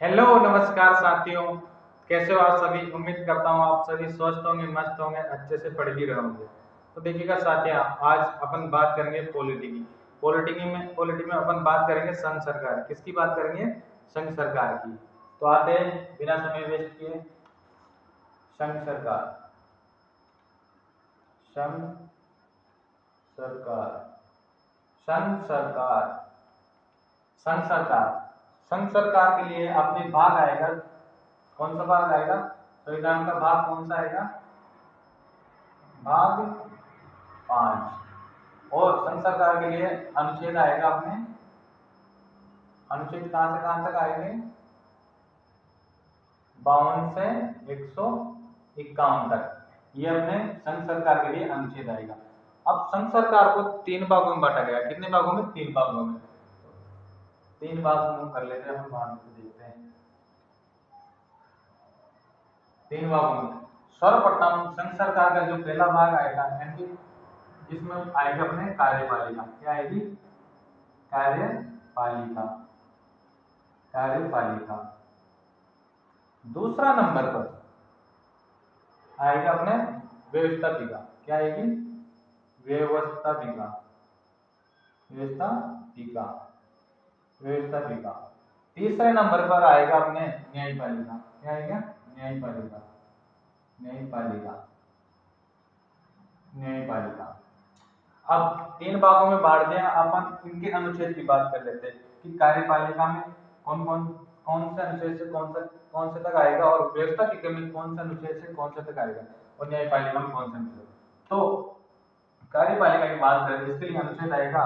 Hello नमस्कार साथियों। कैसे हो आप सभी? उम्मीद करता हूँ आप सभी स्वस्थ होंगे, मस्त होंगे, अच्छे से पढ़ भी रहे होंगे। तो देखिएगा साथियों, आज अपन बात करेंगे पॉलिटी की। पॉलिटी में अपन बात करेंगे संघ सरकार। किसकी बात करेंगे? संघ सरकार की। तो आते हैं बिना समय वेस्ट किए। संघ सरकार, संघ सरकार, संघ सरकार, संघ सरकार। संघ सरकार के लिए अपने भाग आएगा। कौन सा भाग आएगा? संविधान का भाग कौन सा आएगा? भाग 5। और संघ सरकार के लिए अनुच्छेद आएगा अपने। अनुच्छेद कहां से कहां तक आएंगे? 52 से 151 तक। ये अपने संघ सरकार के लिए अनुच्छेद आएगा। अब संघ सरकार को 3 भागों में बांटा गया। कितने भागों में? 3 भागों में। 3 भागों में कर लेते हैं हम, बाद में देखते हैं। 3 भागों में सर्वप्रथम संघ सरकार का जो पहला भाग आएगा, यानी जिसमें आएगा अपने कार्यपालिका। क्या आएगी? कार्यपालिका, कार्यपालिका। दूसरा नंबर पर आएगा अपने व्यवस्थापिका। क्या आएगी? व्यवस्थापिका, व्यवस्थापिका, व्यवस्थापिका। तीसरे नंबर पर आएगा अपने न्यायपालिका। क्या आएगा? न्यायपालिका, न्यायपालिका, न्यायपालिका। अब 3 भागों में बांट दिया अपन। इनके अनुच्छेद की बात कर लेते हैं कि कार्यपालिका में कौन से अनुच्छेद से कौन से तक आएगा, और व्यवस्थापिका में कौन से अनुच्छेद से कौन से तक आएगा, और न्यायपालिका में कौन से अनुच्छेद। तो कार्यपालिका की बात करें, इसके लिए अनुच्छेद आएगा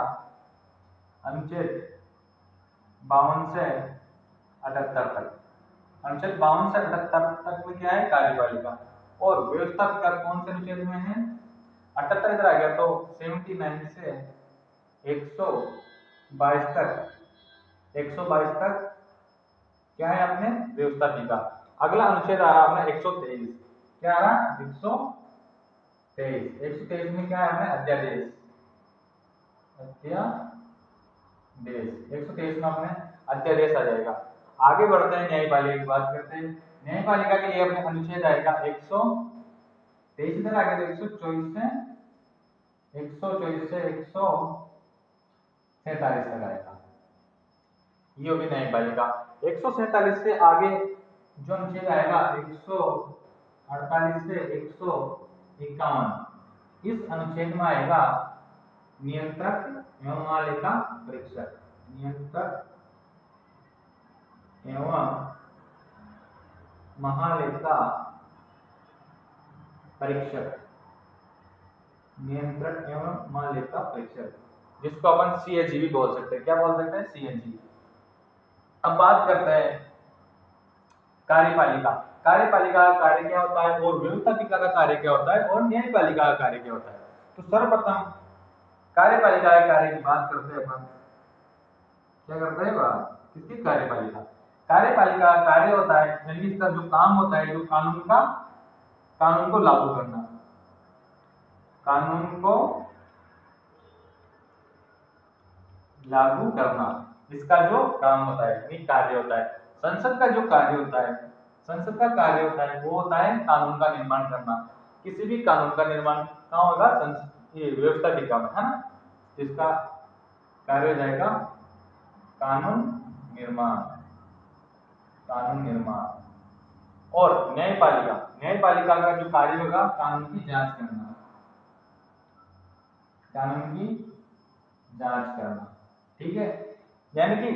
अनुच्छेद 52 से 78 तक। अनुच्छेद 52 से 78 तक में क्या है? कार्यपालिका। और व्यवस्थापिका कौन से अनुच्छेद में है? 78 इधर आ गया, तो 79 से 122 तक, 122 तक क्या है अपने? व्यवस्थापिका। अगला अनुच्छेद आ रहा अपना 123। क्या आ रहा? 123। 123 में क्या है अपने? अध्यादेश, अध्यादेश। 123 में अपने अध्यादेश आ जाएगा। आगे बढ़ते हैं, न्यायपालिका की बात करते हैं। न्यायपालिका के लिए अपने अनुच्छेद आएगा 123 इधर आ गया, तो 124 से 147 तक आएगा। ये होगी न्यायपालिका। 147 से आगे जो अनुच्छेद आएगा 148 से 151, इस अनुच्छेद में आएगा नियंत्रक एवं महालेखा परीक्षक। नियंत्रक एवं महालेखा परीक्षक, नियंत्रक एवं महालेखा परीक्षक, जिसको अपन सीएजी भी बोल सकते हैं। क्या बोल सकते हैं? सीएजी। अब बात करते हैं कार्यपालिका। कार्यपालिका का कार्य क्या होता है, और व्यवस्थापिका का कार्य क्या होता है, और न्यायपालिका का कार्य क्या होता है। तो सर्वप्रथम कार्यपालिका के कार्य की बात करते हैं अपन। क्या करते हैं बात? किसकी? कार्यपालिका। कार्यपालिका का कार्य होता है, यानी इसका जो काम होता है, जो कानून को लागू करना, कानून को लागू करना, इसका जो काम होता है, ये कार्य होता है। संसद का जो कार्य होता है, संसद का कार्य होता है, वो होता है कानून का निर्माण करना। किसी भी कानून का निर्माण कहाँ होगा? ये व्यवस्थापिका में, है ना। इसका कार्य हो जाएगा कानून निर्माण, कानून निर्माण। और न्यायपालिका, न्यायपालिका का जो कार्य होगा कानून की जांच करना, कानून की जांच करना। ठीक है, यानी कि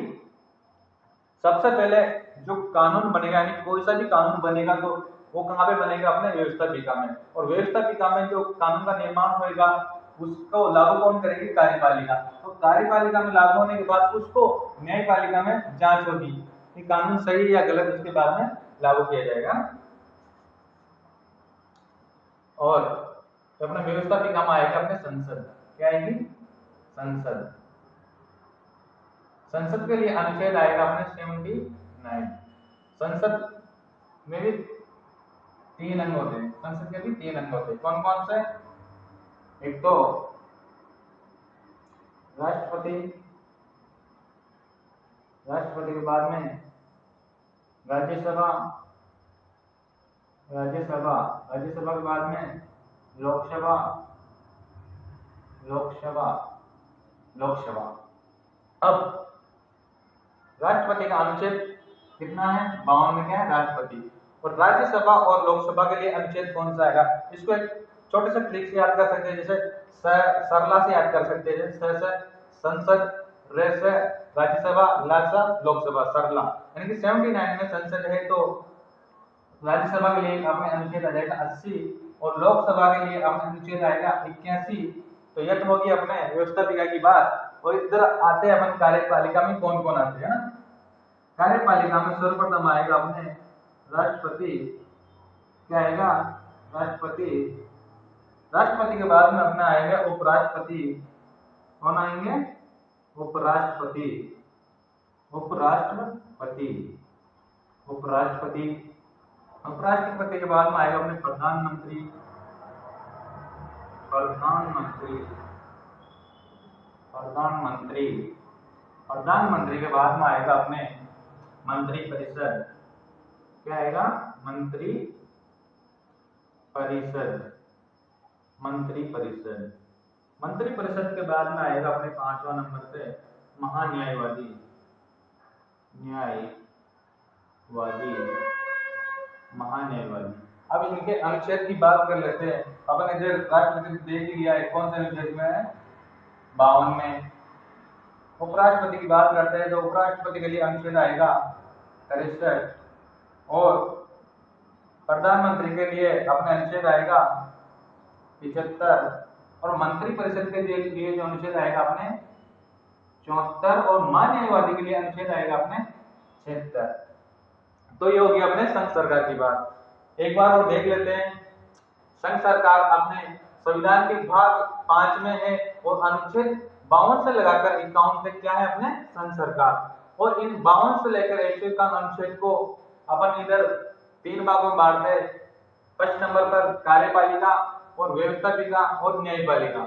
सबसे पहले जो कानून बनेगा, यानी कोई सा भी कानून बनेगा, तो वो कहाँ पे बनेगा? अपने व्यवस्थापिका में। और व्यवस्थापिका में जो कानून का निर्माण होगा, उसको लागू कौन करेगी? कार्यपालिका। तो कार्यपालिका में लागू होने के बाद उसको न्यायपालिका में जांच होगी कि कानून सही है या गलत, उसके बाद में लागू किया जाएगा। और तो अपना व्यवस्थापिका में आएगा अपने संसद। क्या आएगी? संसद। संसद के लिए अनुच्छेद आएगा अपने 79। संसद में भी 3 अंग होते हैं। संसद के भी 3 अंग होते हैं। कौन कौन से? एक तो राष्ट्रपति, राष्ट्रपति के बाद में राज्यसभा, राज्यसभा, राज्यसभा के बाद में लोकसभा, लोकसभा, लोकसभा। अब राष्ट्रपति का अनुच्छेद कितना है? 52 में क्या है? राष्ट्रपति। और राज्यसभा और लोकसभा के लिए अनुच्छेद कौन सा आएगा? इसको एक छोटे से ट्रिक से याद कर सकते हैं, जैसे सरला से याद कर सकते हैं। स से संसद, र से राज्यसभा, ला से लोकसभा, सरला। यानी कि 79 में संसद है तो राज्यसभा के लिए अपने अनुच्छेद आ जाएगा 80 और लोकसभा के लिए अपने अनुच्छेद आएगा 81। तो यह तो होगी अपने व्यवस्थापिका की बात। और इधर आते हैं अपन कार्यपालिका में कौन कौन आते हैं ना। कार्यपालिका में सर्वप्रथम आएगा अपने राष्ट्रपति। क्या आएगा? राष्ट्रपति। राष्ट्रपति के बाद में अपना आएगा उपराष्ट्रपति। कौन आएंगे? उपराष्ट्रपति, उपराष्ट्रपति, उपराष्ट्रपति। उपराष्ट्रपति के बाद में आएगा अपने प्रधानमंत्री, प्रधानमंत्री, प्रधानमंत्री। प्रधानमंत्री के बाद में आएगा अपने मंत्रिपरिषद। क्या आएगा? मंत्री परिषद, मंत्रिपरिषद। मंत्रिपरिषद के बाद में आएगा अपने 5वां नंबर पे महान्यायवादी, न्यायवादी, महान्यायवादी। अब इनके अनुच्छेद की बात कर लेते हैं। अपन इधर राष्ट्रपति देख लिया है, कौन से अनुच्छेद में है? 52 में। उपराष्ट्रपति की बात करते हैं तो उपराष्ट्रपति के लिए अनुच्छेद आएगा 63 और प्रधानमंत्री के लिए अपने अनुच्छेद आएगा 75 और मंत्रिपरिषद के लिए जो अनुच्छेद आएगा अपने 74 और महान्यायवादी के लिए अनुच्छेद आएगा अपने 76। तो ये होगी अपने संघ सरकार की बात। एक बार और देख लेते हैं। संघ सरकार अपने संविधान के भाग 5 में है और अनुच्छेद 52 से लगाकर 51 तक क्या है? अपने संघ सरकार। और इन 52 से लेकर 151 अनुच्छेद को अपन इधर 3 भागों में बांटते हैं। फर्स्ट नंबर पर कार्यपालिका और व्यवस्थापिका और न्यायपालिका।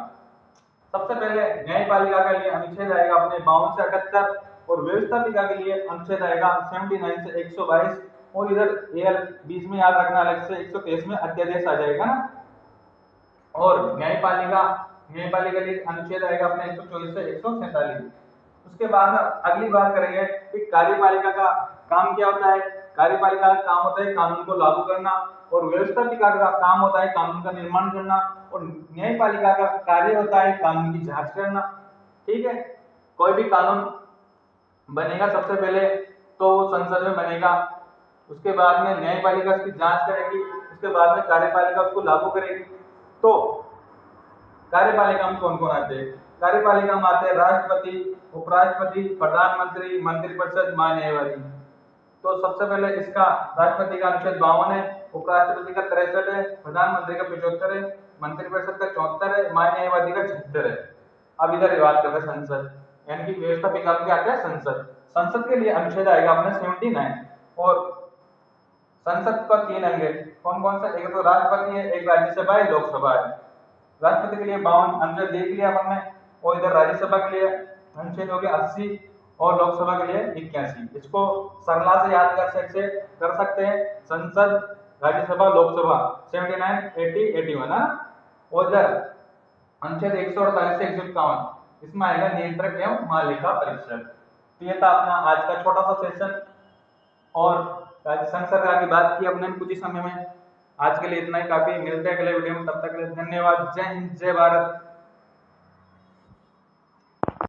सबसे पहले न्यायपालिका के लिए अनुच्छेद आएगा अपने 52 से 78 और व्यवस्थापिका के लिए अनुच्छेद आएगा 79 से 122 और इधर एल बीच में याद रखना अलग से 123 में अध्यादेश आ जाएगा ना। और न्यायपालिका, न्यायपालिका के लिए अनुच्छेद आएगा अपने 124 से 147। उसके बाद अगली बात करेंगे कि कार्यपालिका का काम क्या होता है। कार्यपालिका का काम होता है कानून को लागू करना और व्यवस्थापिका का काम होता है कानून का निर्माण करना और न्यायपालिका का कार्य होता है कानून की जांच करना। ठीक है। कोई भी कानून बनेगा सबसे पहले तो संसद में बनेगा, उसके बाद में न्यायपालिका उसकी जांच करेगी, उसके बाद में कार्यपालिका उसको लागू करेगी। तो कार्यपालिका में कौन कौन आते हैं? कार्यपालिका में आते हैं राष्ट्रपति, उपराष्ट्रपति, प्रधानमंत्री, मंत्रिपरिषद, महान्यायवादी। तो सबसे पहले इसका राष्ट्रपति का अनुच्छेद 52 है, उपराष्ट्रपति का 63 है, प्रधानमंत्री का 75 है, मंत्रिपरिषद का 74 है, महान्यायवादी का 76 है। अब इधर बात करते हैं संसद, यानी कि व्यवस्थापिका में आता है संसद। संसद के लिए अनुच्छेद आएगा अपने 79 और संसद का 3 अंग है। कौन कौन सा? एक तो राष्ट्रपति है, एक राज्यसभा है, लोकसभा है। राष्ट्रपति के लिए 52 अनुच्छेद देख लिया अपन ने और इधर राज्यसभा के लिए अनुच्छेद हो गया 80 और लोकसभा के लिए 81। इसको सरला से याद कर सकते हैं। संसद, राज्यसभा, लोकसभा 79, 80, 81 है। और इधर अनुच्छेद 148 से 151 इसमें आएगा नियंत्रक एवं मालिका परिषद। तो ये था अपना आज का छोटा सा सेशन और संघ सरकार की बात की अपने कुछ ही समय में। आज के लिए इतना ही काफी। मिलते हैं अगले वीडियो में, तब तक के लिए धन्यवाद। जय हिंद, जय भारत।